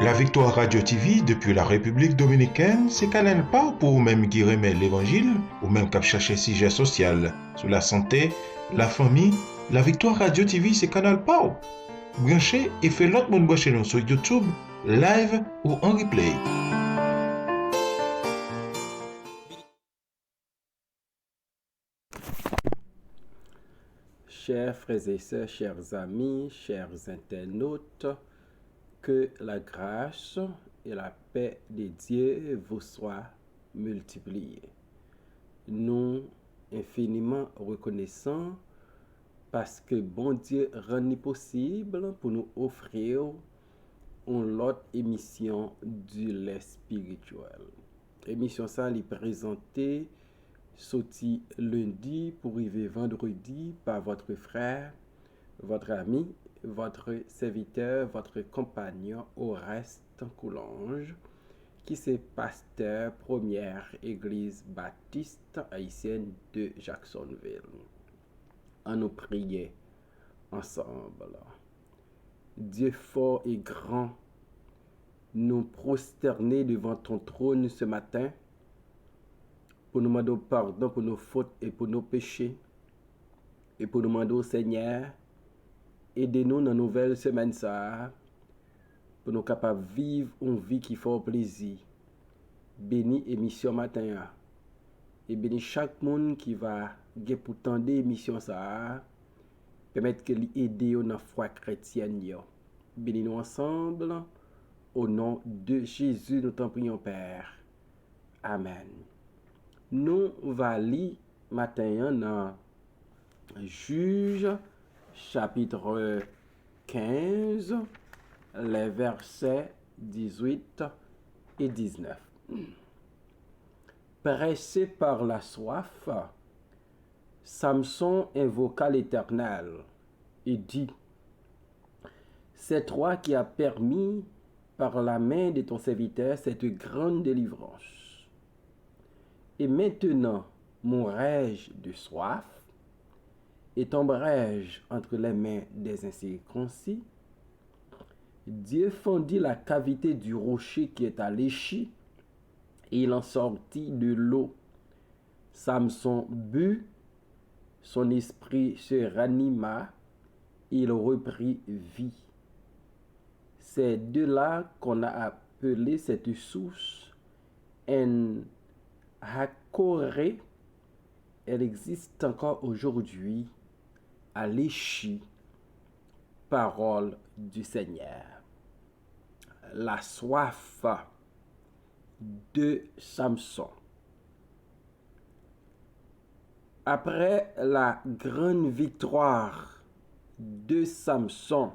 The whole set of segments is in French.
La Victoire Radio TV depuis la République Dominicaine, c'est Canal pas pour même qui remet l'évangile ou même cap chercher sujet social sur la santé, la famille. La Victoire Radio TV, c'est Canal pas. Branchez et fait l'autre monde brancher nous sur YouTube, live ou en replay. Chers frères et sœurs, chers amis, chers internautes, que la grâce et la paix de Dieu vous soient multipliées. Nous infiniment reconnaissants parce que bon Dieu rend possible pour nous offrir une autre émission du lait spirituel. Émission ça est présentée sorti lundi pour arriver vendredi par votre frère, votre ami, votre serviteur, votre compagnon Oreste Coulange, qui est pasteur première église baptiste haïtienne de Jacksonville. On nous prier ensemble. Dieu fort et grand, nous prosterner devant ton trône ce matin pour nous demander pardon pour nos fautes et pour nos péchés. Et pour nous demander au Seigneur, aidez-nous dans la nouvelle semaine ça, pour nous capables de vivre une vie qui fait plaisir. Bénis émission matin. Et bénis chaque monde qui va gagner pour tendre émission ça, permettre que l'aider dans la foi chrétienne. Bénis nous ensemble. Au nom de Jésus, nous t'en prions, Père. Amen. Nous allons lire matin dans Juge chapitre 15, les versets 18 et 19. Pressé par la soif, Samson invoqua l'Éternel et dit: c'est toi qui as permis par la main de ton serviteur cette grande délivrance. Et maintenant, mourrai-je de soif et tomberai-je entre les mains des incirconcis? Dieu fendit la cavité du rocher qui est à l'échi, et il en sortit de l'eau. Samson but, son esprit se ranima, il reprit vie. C'est de là qu'on a appelé cette source Hakoré. Elle existe encore aujourd'hui à l'échi, parole du Seigneur. La soif de Samson. Après la grande victoire de Samson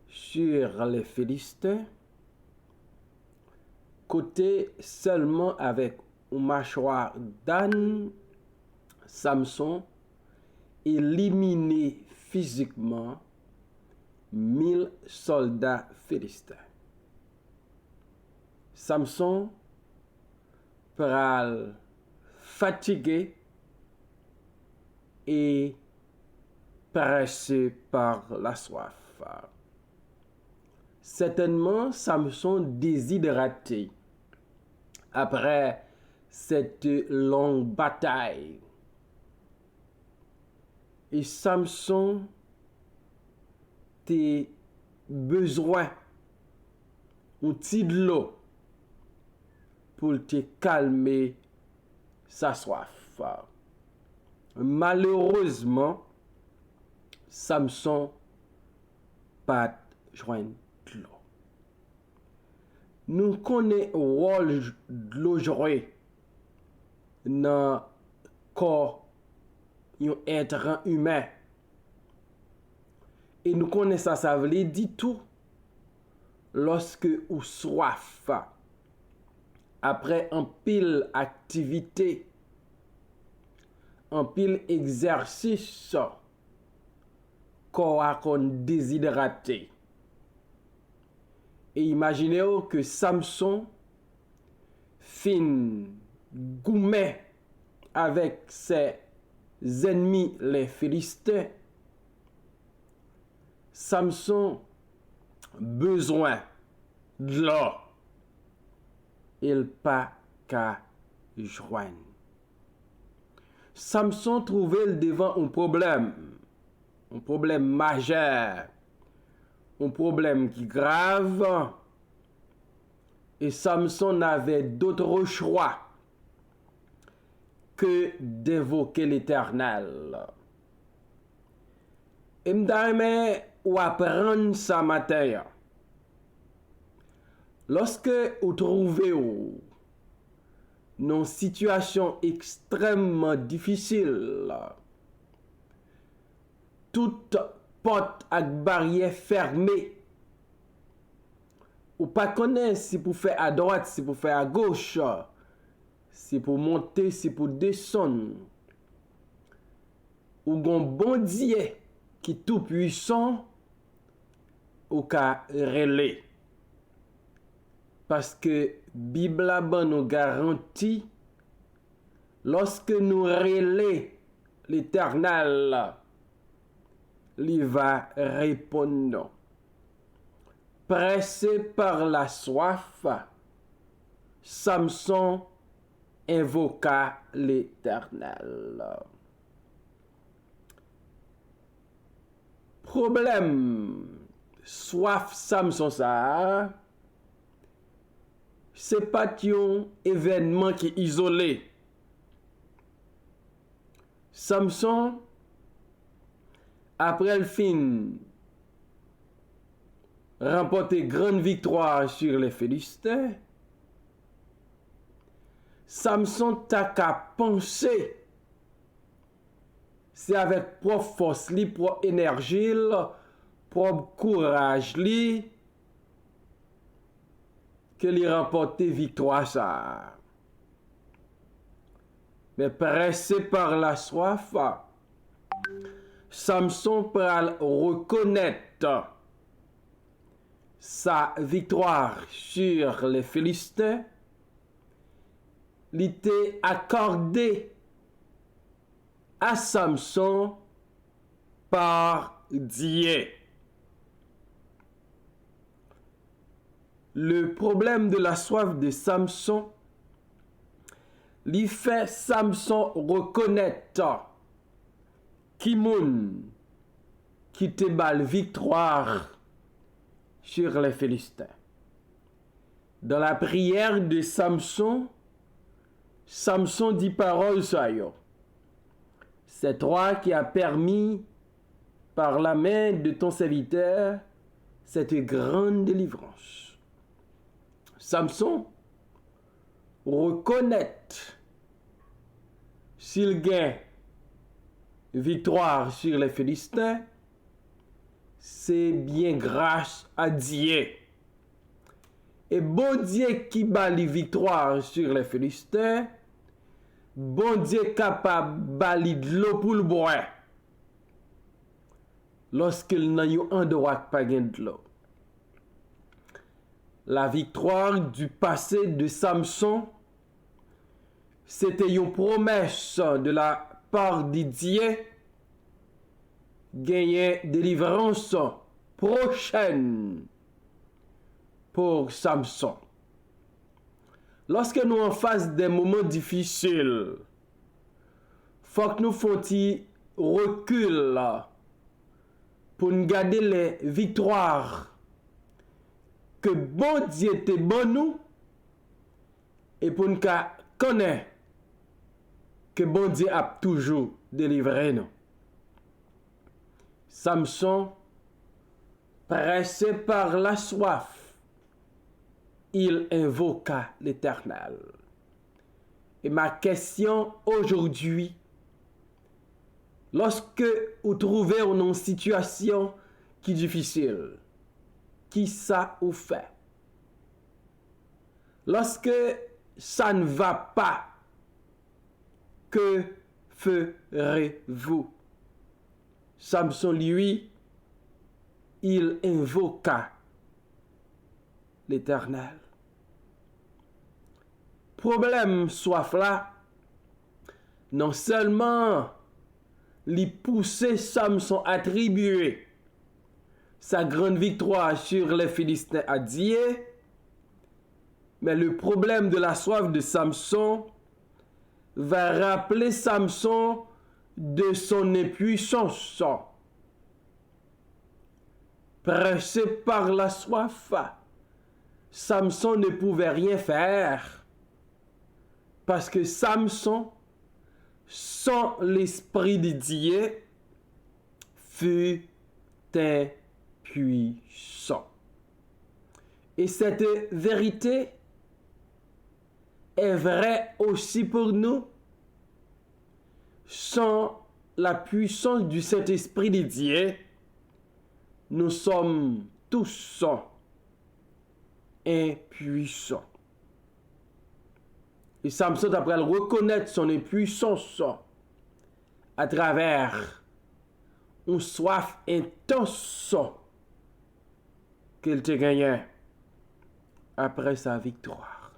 sur les Philistins, côté seulement avec une mâchoire d'âne, Samson éliminé physiquement 1000 soldats philistins. Samson pral fatigué et pressé par la soif. Certainement, Samson déshydraté après cette longue bataille. Et Samson a besoin d'un petit de l'eau pour te calmer sa soif. Malheureusement, Samson pas joindre de l'eau. Nous connaissons le rôle de l'eau joué dans le corps d'un être humain. Et nous connaissons ça veut dire tout. Lorsque ou soif, après un pile activité, un pile exercice, corps qu'on déshydraté. Et imaginez que Samson fin gourmet avec ses ennemis les Philistins. Samson besoin de l'eau. Il pas qu'à joindre. Samson trouvait devant un problème majeur, un problème qui grave, et Samson n'avait d'autre choix que d'évoquer l'Éternel. Et m'dame ou apprendre ça matin. Lorsque vous trouvez une situation extrêmement difficile, toute porte et barrière fermée, ou pas connaître si pour faire à droite, si pour faire à gauche, si pour monter, si pour descendre, ou gon bon Dieu qui tout puissant, ou ka relais. Parce que Bible a nous garantit, lorsque nous relais l'Éternel, il va répondre. Pressé par la soif, Samson invoqua l'Éternel. Problème, soif Samson ça, c'est pas un événement qui est isolé. Samson, après le film, remporté grande victoire sur les Philistins, Samson t'a qu'à penser, c'est avec propre force, propre énergie, propre courage, que il remporté victoire ça. Mais pressé par la soif, Samson peut reconnaître sa victoire sur les Philistins. Il était accordé à Samson par Dieu. Le problème de la soif de Samson lui fait Samson reconnaître qui te bal victoire sur les Philistins. Dans la prière de Samson, Samson dit parole ça yo. C'est toi qui as permis par la main de ton serviteur cette grande délivrance. Samson reconnaît s'il gagne victoire sur les Philistins, c'est bien grâce à Dieu. Et bon Dieu qui bat les victoires sur les Philistins, bon Dieu capable de bali de l'eau pour le boire. Lorsqu'il n'a eu un droit pas gain de l'eau. La victoire du passé de Samson, c'était une promesse de la part de Dieu, gagner délivrance prochaine pour Samson. Lorsque nous en face des moments difficiles, faut que nous fassions recul pour nous garder les victoires que bon Dieu te bon nous et pour nous connaître que bon Dieu a toujours délivré nous. Samson, pressé par la soif, il invoqua l'Éternel. Et ma question aujourd'hui, lorsque vous trouvez une situation qui est difficile, qui ça vous fait? Lorsque ça ne va pas, que ferez-vous? Samson, lui, il invoqua l'Éternel. Problème soif là, non seulement lui pousser Samson attribuer sa grande victoire sur les Philistins à Dieu, Mais le problème de la soif de Samson va rappeler Samson de son impuissance. Pressé par la soif, Samson ne pouvait rien faire. Parce que Samson, sans l'esprit de Dieu, fut impuissant. Et cette vérité est vraie aussi pour nous. Sans la puissance du Saint-Esprit de Dieu, nous sommes tous impuissants. Et Samson, après reconnaître son impuissance à travers une soif intense qu'il te gagnait après sa victoire.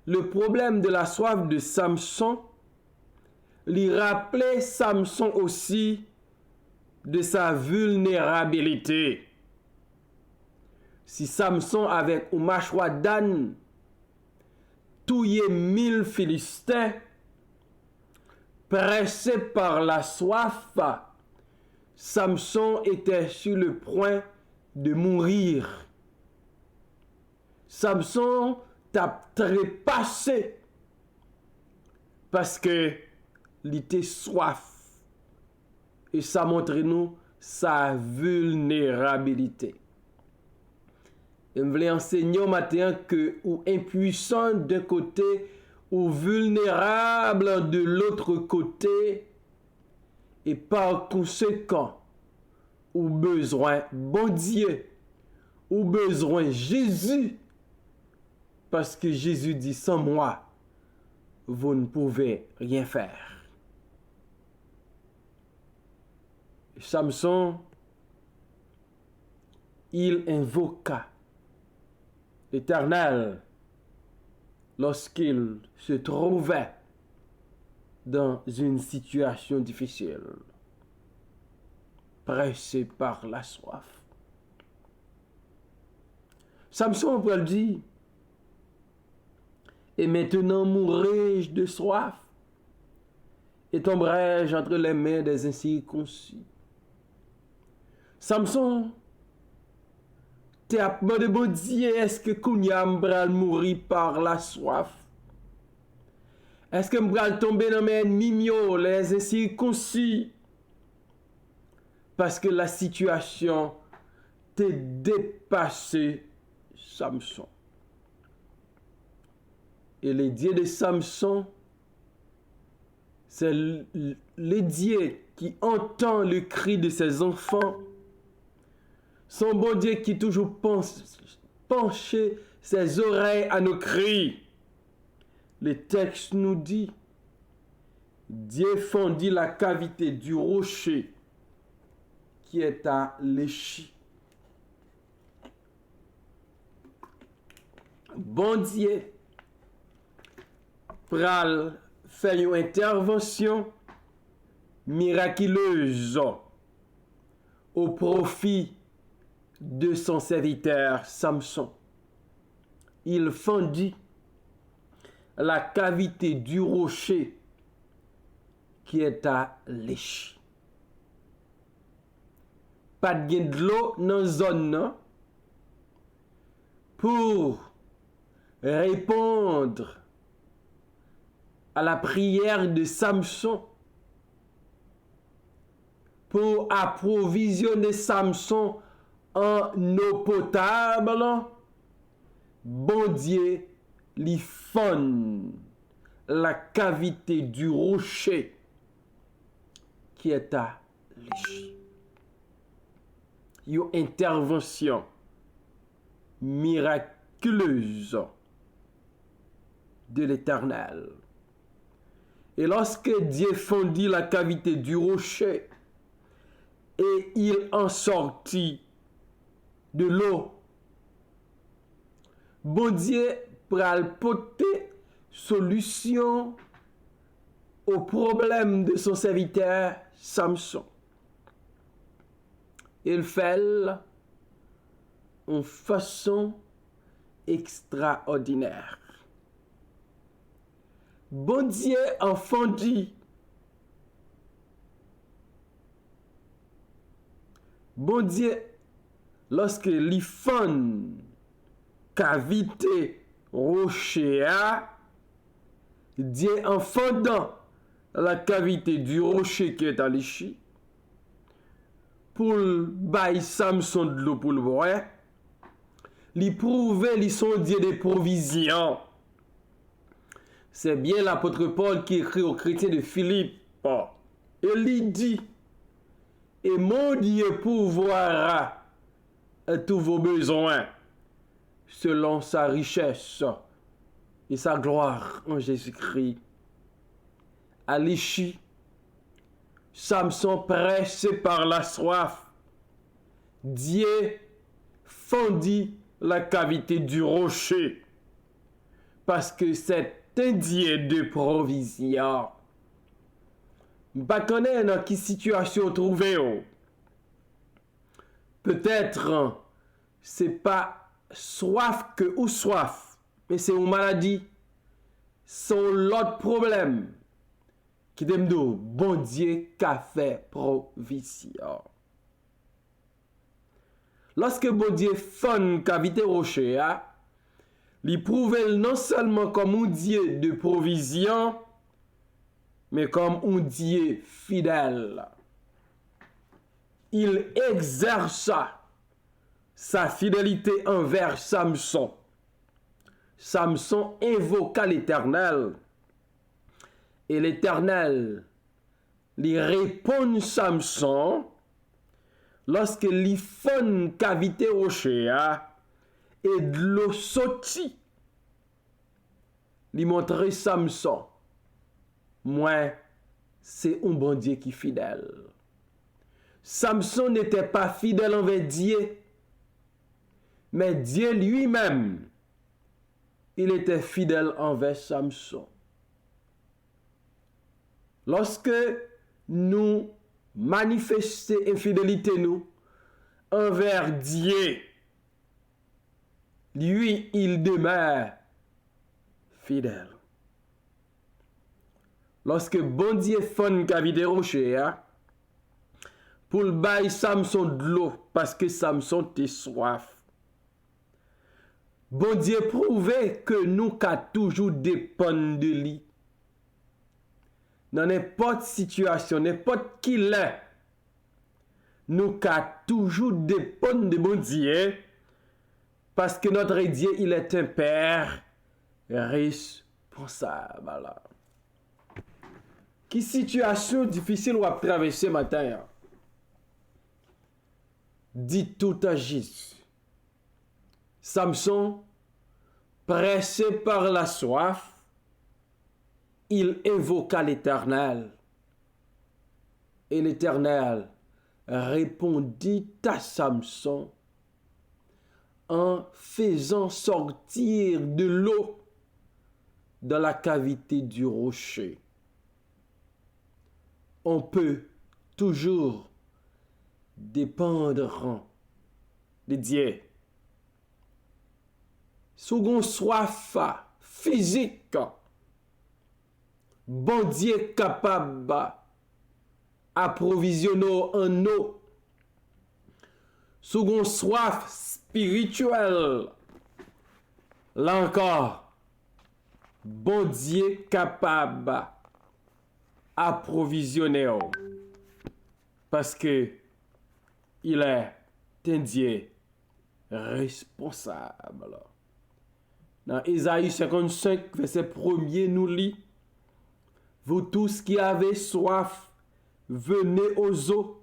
Le problème de la soif de Samson lui rappelait Samson aussi de sa vulnérabilité. Si Samson avec une mâchoire d'âne touillé 1000 Philistins, pressé par la soif, Samson était sur le point de mourir. Samson t'a trépassé parce que il était soif. Et ça montre nous sa vulnérabilité. Et je voulais enseigner au matin que ou impuissant d'un côté ou vulnérable de l'autre côté, et par conséquent ou besoin bon Dieu, ou besoin Jésus, parce que Jésus dit sans moi vous ne pouvez rien faire. Samson, il invoqua l'Éternel lorsqu'il se trouvait dans une situation difficile, pressé par la soif. Samson peut le dire, et maintenant mourrai-je de soif, et tomberai-je entre les mains des incirconcis. Samson, t'es à de bon Dieu, est-ce que Kounyam bral mourir par la soif? Est-ce que m'bral tomber dans mes ennemis, les incirconcis? Parce que la situation t'a dépassé, Samson. Et les dieux de Samson, c'est les dieux qui entend le cri de ses enfants. Son bon Dieu qui toujours penche ses oreilles à nos cris. Le texte nous dit, Dieu fendit la cavité du rocher qui est à l'échi. Bon Dieu pral fait une intervention miraculeuse au profit de son serviteur Samson. Il fendit la cavité du rocher qui est à l'échi. Pas de gain de l'eau dans la zone pour répondre à la prière de Samson, pour approvisionner Samson en eau potable. Bon Dieu lui fend la cavité du rocher qui est à l'échi. Une intervention miraculeuse de l'Éternel. Et lorsque Dieu fendit la cavité du rocher et il en sortit de l'eau, bon Dieu pral porter solution au problème de son serviteur Samson. Il fait en façon extraordinaire. Bon Dieu enfant dit, bon Dieu, lorsque li fon cavité rocher a, Dieu en fondant la cavité du rocher qui est à l'échi, pour bailler Samson de l'eau pour le boire, li prouver li son Dieu des provisions. C'est bien l'apôtre Paul qui écrit aux chrétiens de Philippe. Et il dit, et mon Dieu pourvoira à tous vos besoins selon sa richesse et sa gloire en Jésus-Christ. À l'échi, Samson pressé par la soif, Dieu fendit la cavité du rocher parce que c'est un Dieu de provision. Pas connaître dans quelle situation trouver. Peut-être c'est pas soif que ou soif, mais c'est une maladie, c'est l'autre problème qui dem do bon Dieu qu'a fait provision. Lorsque bon Dieu fon cavité rocher, il prouve non seulement comme un Dieu de provision, mais comme un Dieu fidèle. Il exerça sa fidélité envers Samson. Samson invoqua l'Éternel. Et l'Éternel lui répond Samson lorsque li fon cavité rocher et de l'eau sorti. Lui montrer Samson. Moi, c'est un bon Dieu qui est fidèle. Samson n'était pas fidèle envers Dieu, mais Dieu lui-même, il était fidèle envers Samson. Lorsque nous manifestons infidélité nous envers Dieu, lui, il demeure fidèle. Lorsque bon Dieu fon cavité rocher, pour le bail Samson de l'eau, parce que Samson était soif. Bon Dieu prouvait que nous qu'à toujours dépendre de lui. Dans n'importe situation, n'importe qui l'est, nous qu'à toujours dépendre de bon Dieu, parce que notre Dieu, il est un Père responsable. Quelle situation difficile ou à traverser matin? Dit tout à juste. Samson, pressé par la soif, il invoqua l'Éternel. Et l'Éternel répondit à Samson en faisant sortir de l'eau dans la cavité du rocher. On peut toujours dépendre de Dieu. Second soif physique, bon Dieu capable approvisionner en eau. Second soif spirituelle, là encore, bon Dieu capable approvisionner parce que il est un Dieu responsable. Dans Ésaïe 55, verset 1er, nous lit: vous tous qui avez soif, venez aux eaux.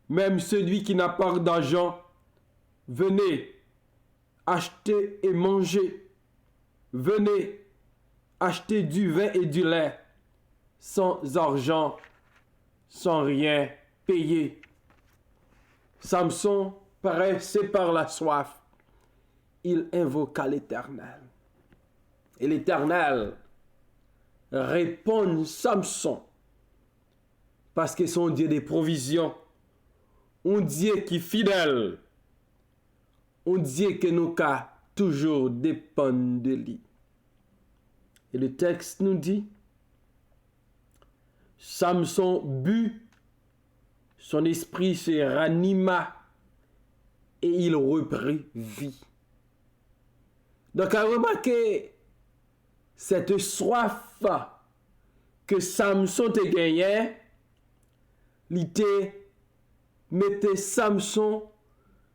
Même celui qui n'a pas d'argent, venez, achetez et mangez. Venez, achetez du vin et du lait, sans argent, sans rien payer. Samson, pressé par la soif, il invoqua l'Éternel. Et l'Éternel répond Samson, parce que son Dieu des provisions, un Dieu qui est fidèle, un Dieu que nous avons toujours dépendre de lui. Et le texte nous dit, Samson but, son esprit se ranima et il reprit vie. Donc, à remarquer cette soif que Samson te gagnait, l'ité mettait Samson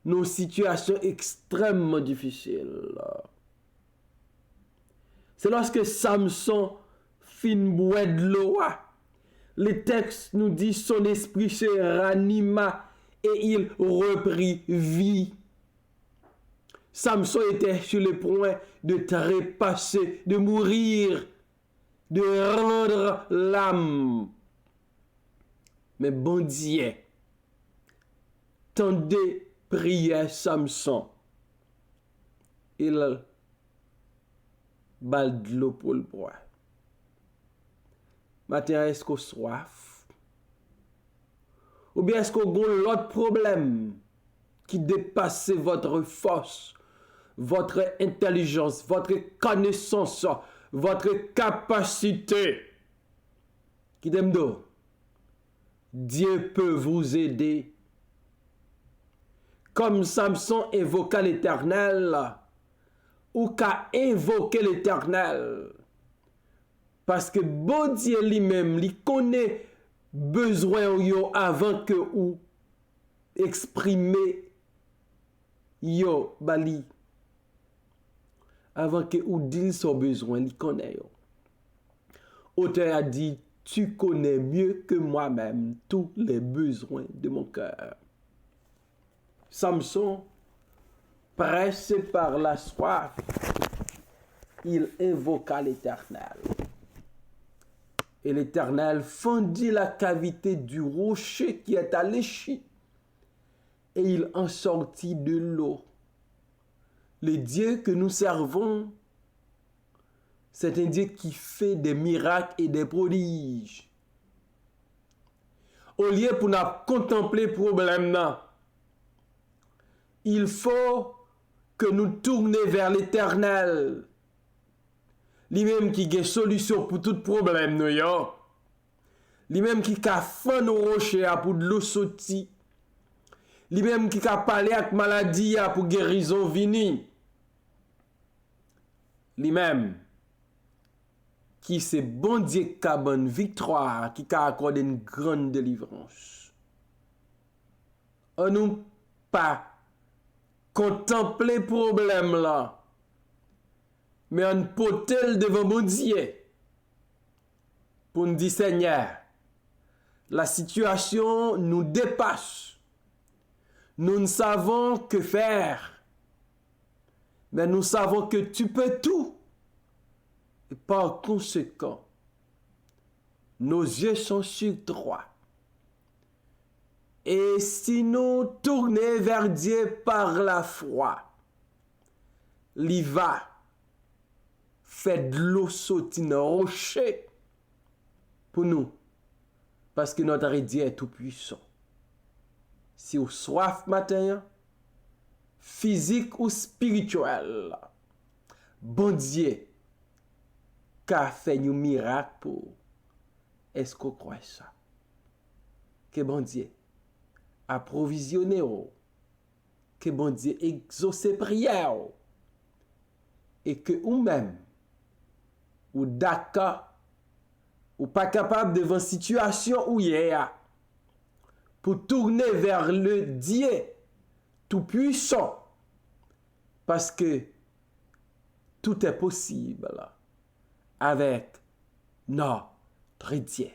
dans une situation extrêmement difficile. C'est lorsque Samson fin boire de l'eau, le texte nous dit son esprit se ranima et il reprit vie. Samson était sur le point de trépasser, de mourir, de rendre l'âme. Mais bon Dieu, tendez prière Samson. Il bal de l'eau pour le boire. Matin, est-ce qu'on soif? Ou bien est-ce qu'on a l'autre problème qui dépasse votre force, votre intelligence, votre connaissance, votre capacité? Qui t'aime d'eau? Dieu peut vous aider. Comme Samson invoqua l'Éternel, ou qu'a invoqué l'Éternel. Parce que bon Dieu lui-même, il connaît besoin yo avant que ou exprimer yo bali. Avant que ou dit son besoin, il connaît yo. Auteur a dit, tu connais mieux que moi-même tous les besoins de mon cœur. Samson, pressé par la soif, il invoqua l'Éternel. Et l'Éternel fendit la cavité du rocher qui est alléché, et il en sortit de l'eau. Le Dieu que nous servons, c'est un Dieu qui fait des miracles et des prodiges. Au lieu pour nous contempler le problème, il faut que nous tournions vers l'Éternel. Lui-même qui a une solution pour tout problème, lui-même qui a fait nos rochers pour de l'eau sortie. Lui-même qui a parlé avec maladie pour guérison vini. Lui-même qui c'est bon Dieu qui a bonne victoire, qui a accordé une grande délivrance. On nous pas contempler le problème là. Mais on potel devant mon Dieu pour nous dire, Seigneur, la situation nous dépasse. Nous ne savons que faire. Mais nous savons que tu peux tout. Et par conséquent, nos yeux sont sur toi. Et si nous tournons vers Dieu par la foi, il va fait de l'eau sortir dans le rocher pour nous. Parce que notre Dieu est tout puissant. Si vous soif matin, physique ou spirituel, bon Dieu, qu'a fait un miracle pour. Est-ce qu'on croit ça? Que bon Dieu approvisionné, que bon Dieu exauce prière, et que vous-même, ou d'accord, ou pas capable devant une situation où il y a, pour tourner vers le Dieu tout-puissant, parce que tout est possible avec notre Dieu.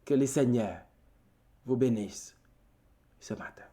Que le Seigneur vous bénisse ce matin.